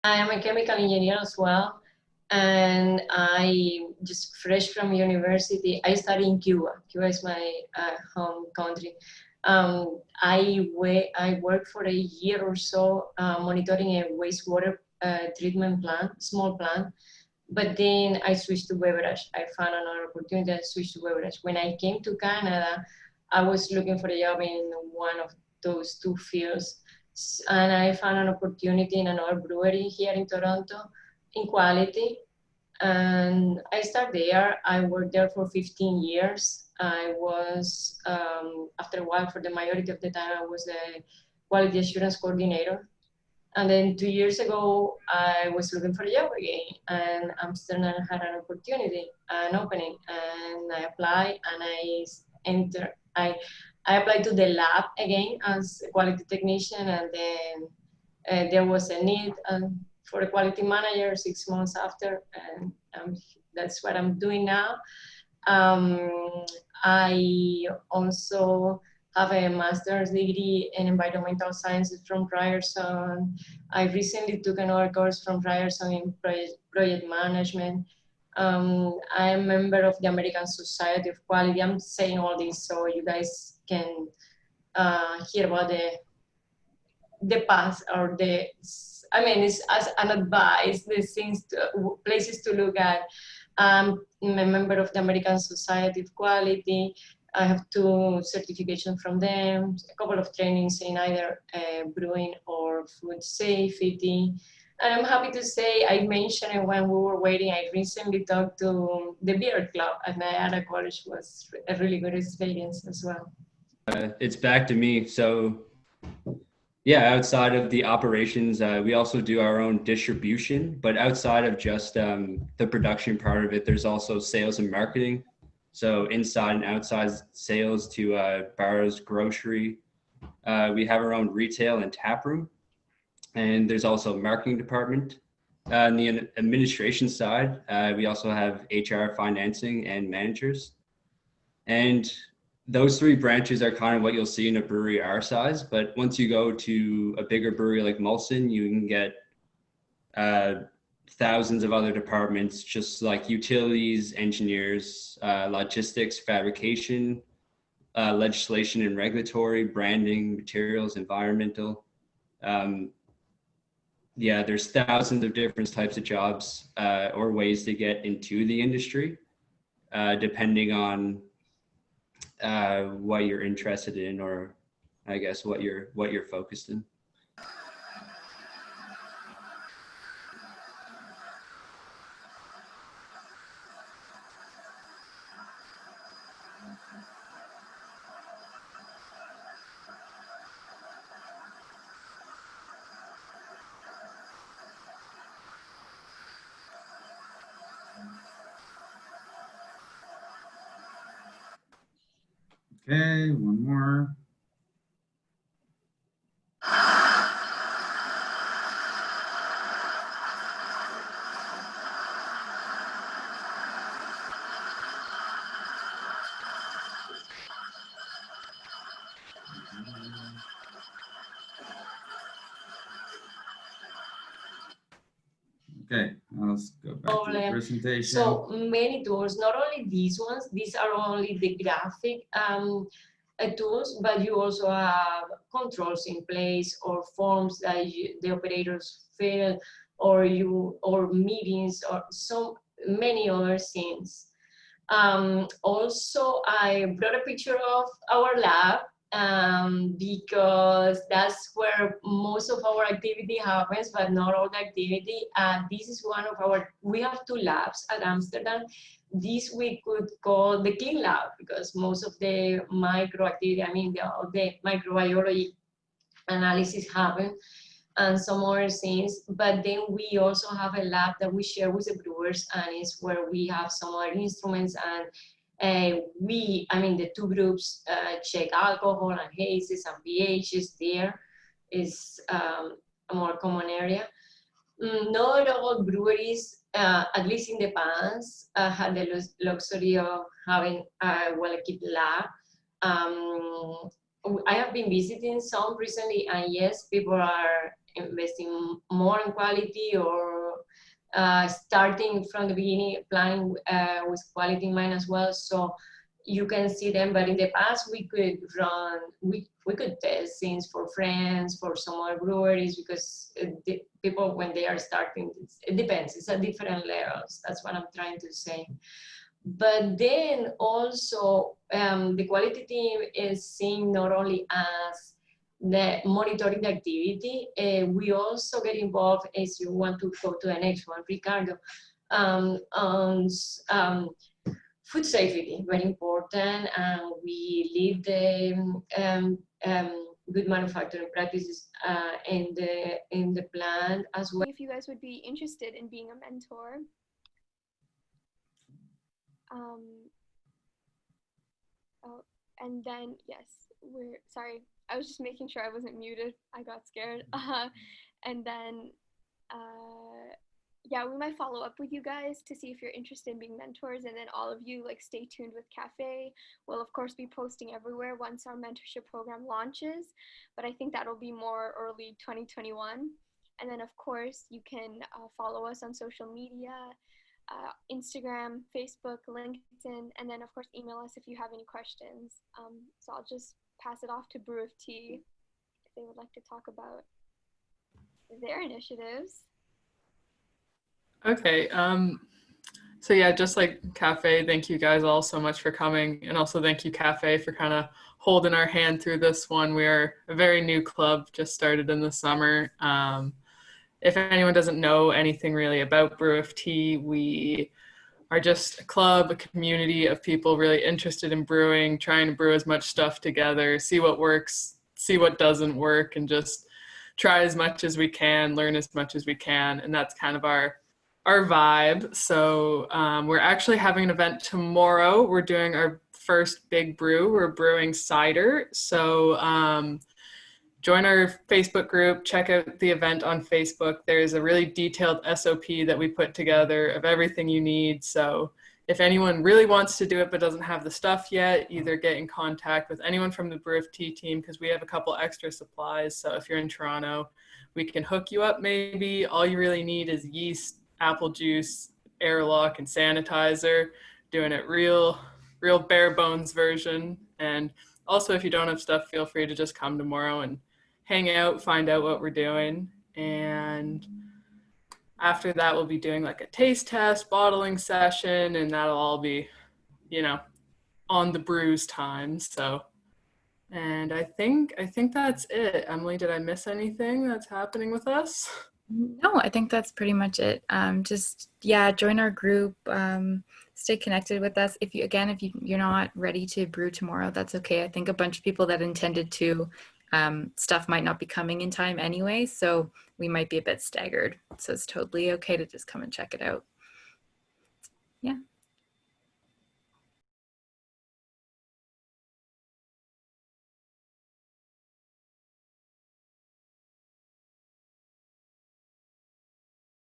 I am a chemical engineer as well, and I just fresh from university. I study in Cuba. Cuba is my home country. I worked for a year or so monitoring a wastewater treatment plant, small plant. But then I switched to beverage. I found another opportunity. I switched to beverage. When I came to Canada, I was looking for a job in one of those two fields, and I found an opportunity in another brewery here in Toronto in quality. And I started there. I worked there for 15 years. I was, after a while, for the majority of the time, I was the quality assurance coordinator. And then 2 years ago, I was looking for a job again, and Amsterdam had an opportunity, an opening, and I applied, and enter. I applied to the lab again as a quality technician, and then there was a need for a quality manager 6 months after, and that's what I'm doing now. Um, I also have a master's degree in environmental sciences from Ryerson. I recently took another course from Ryerson in project management. I'm a member of the American Society of Quality. I'm saying all this so you guys can hear about the past or I mean, it's as an advice, the things, places to look at. I'm a member of the American Society of Quality. I have 2 certifications from them, a couple of trainings in either brewing or food safety. And I'm happy to say, I mentioned it when we were waiting, I recently talked to the beer club at Niagara College. Was a really good experience as well. It's back to me. So yeah, outside of the operations, we also do our own distribution, but outside of just the production part of it, there's also sales and marketing. So inside and outside sales to bars, grocery. We have our own retail and tap room, and there's also a marketing department. On the administration side, we also have HR, financing, and managers. And those 3 branches are kind of what you'll see in a brewery our size. But once you go to a bigger brewery like Molson, you can get thousands of other departments, just like utilities, engineers, logistics, fabrication, legislation and regulatory, branding, materials, environmental. Yeah, there's thousands of different types of jobs or ways to get into the industry, depending on what you're interested in, or I guess what you're focused in. Okay, one more. Okay, let's go back to the presentation. So many tools, not only these ones, these are only the graphic tools, but you also have controls in place or forms that the operators fill, or meetings, or so many other things. Also, I brought a picture of our lab because that's where most of our activity happens, but not all the activity. This is one of we have 2 labs at Amsterdam. This we could call the clean lab because most of the micro activity, the microbiology analysis happen and some other things. But then we also have a lab that we share with the brewers, and it's where we have some other instruments, and the 2 groups check alcohol and hazes and pHs. There is a more common area. Not all breweries, at least in the past, had the luxury of having a well-equipped lab. I have been visiting some recently, and yes, people are investing more in quality, or starting from the beginning, planning with quality in mind as well. So you can see them, but in the past we could test things for friends, for some other breweries, because the people, when they are starting, it depends, it's at different levels. That's what I'm trying to say. But then also the quality team is seen not only as the monitoring the activity, we also get involved, as you want to go to the next one, Ricardo, on food safety, very important, and we lead the good manufacturing practices in the plant as well. If you guys would be interested in being a mentor. Oh, and then yes, sorry, I was just making sure I wasn't muted. I got scared. And then yeah, we might follow up with you guys to see if you're interested in being mentors, and then all of you, like, stay tuned with Cafe. We'll of course be posting everywhere once our mentorship program launches, but I think that'll be more early 2021. And then of course you can follow us on social media, Instagram, Facebook, LinkedIn, and then of course email us if you have any questions. So I'll just pass it off to UofT if they would like to talk about their initiatives. Okay, so yeah, just like Cafe, thank you guys all so much for coming, and also thank you, Cafe, for kind of holding our hand through this one. We are a very new club, just started in the summer. If anyone doesn't know anything really about UofT, we are just a club, a community of people really interested in brewing, trying to brew as much stuff together, see what works, see what doesn't work, and just try as much as we can, learn as much as we can. And that's kind of our vibe. So we're actually having an event tomorrow. We're doing our first big brew. We're brewing cider. So join our Facebook group, check out the event on Facebook. There's a really detailed SOP that we put together of everything you need. So if anyone really wants to do it but doesn't have the stuff yet, either get in contact with anyone from the UofT team, because we have a couple extra supplies. So if you're in Toronto, we can hook you up maybe. All you really need is yeast, apple juice, airlock, and sanitizer. Doing it real bare bones version. And also, if you don't have stuff, feel free to just come tomorrow and hang out, find out what we're doing. And after that, we'll be doing like a taste test, bottling session, and that'll all be, on the brews time. So, and I think that's it. Emily, did I miss anything that's happening with us? No, I think that's pretty much it. Join our group, stay connected with us. If you're not ready to brew tomorrow, that's okay. I think a bunch of people that intended to, stuff might not be coming in time anyway, so we might be a bit staggered. So it's totally okay to just come and check it out.